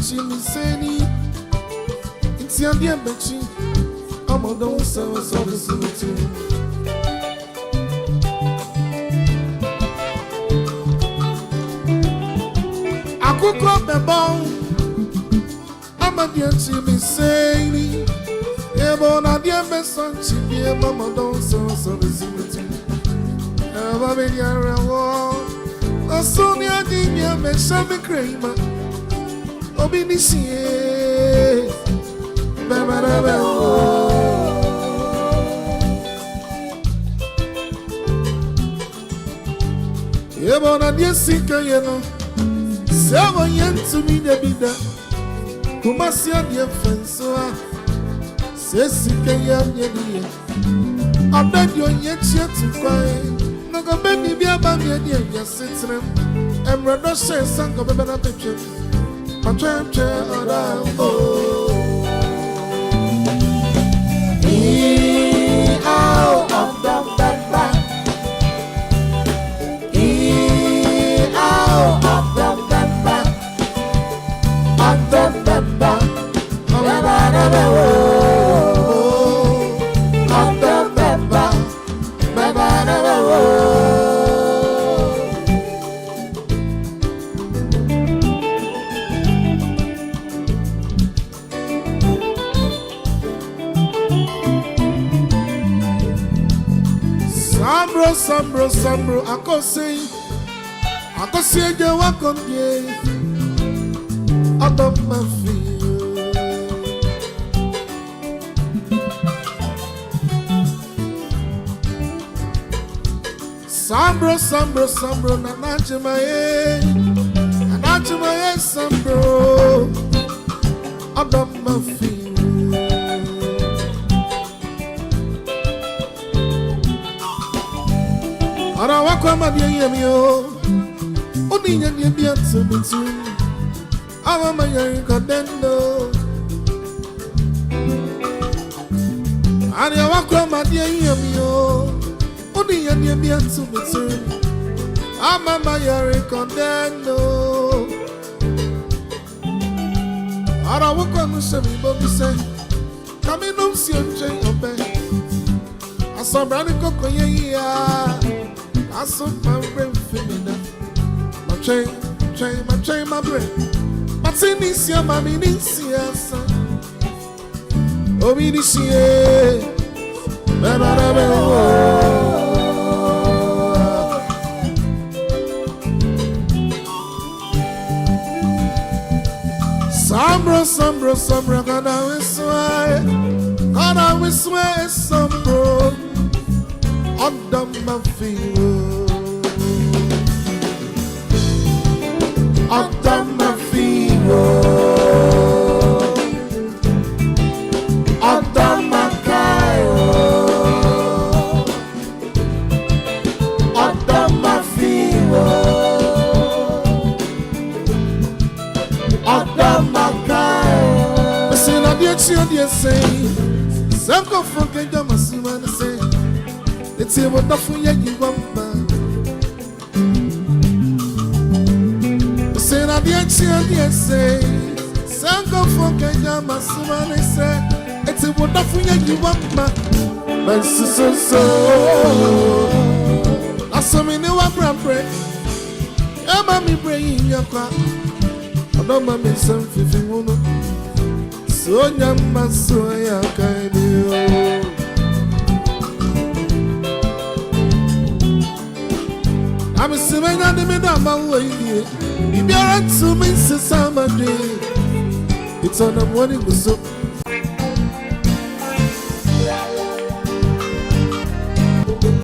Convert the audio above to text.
chimney saying, it's your dear Betty. I'm a don't sell us all the solution. I cook up the bone. I'm a dear chimney saying, yeah, but I dear best son, chimney, Mama don't sell us all the solution. I'm a million wall. A Sonia Dimia, Meshabe Kramer. Obinishie, Baba. Yabona dia sika yeno, sewa yentu mi de bida. Kumasia dia fensoa, se sika yanye dia. Abedi onyechi tukwae, naga bebi bia ba mi dia ya sitrem. Emrado she sango bebe na peche. Out of the bed, out of the bed, out of the Sambro, I say, you walk on the out of my field. Sambro, Nanajimae, Sambro, out of my field. Ara wakwa madie mio Oni nyanye bia tsumitu Awa mayari kodendo Ara wakwa madie mio Oni nyanye bia tsumitu Ama mayari kodendo Ara wakwa nushemi bobise Kami numsi onche obe Asobrani koko ya I saw my brain feeling my chain, my brain. But see this year, my meanings, yes. Oh, we this year, Sambro, God, I will swear, Sambro, under my field. Under my feet, under my Cairo, under my feet, under my Cairo. Listen, I dear say, some go from Kenya, my son, say, it's here what the fool you want. Dear say, Sango for Kenya, my son, say, it's a wonderful you want, my sister. I saw me new bread. I'm mommy bringing your car. I don't mind some 50. So, young man, so I can I'm a seven and the middle of my way. If you're to me, it's a summer day. It's on the morning, so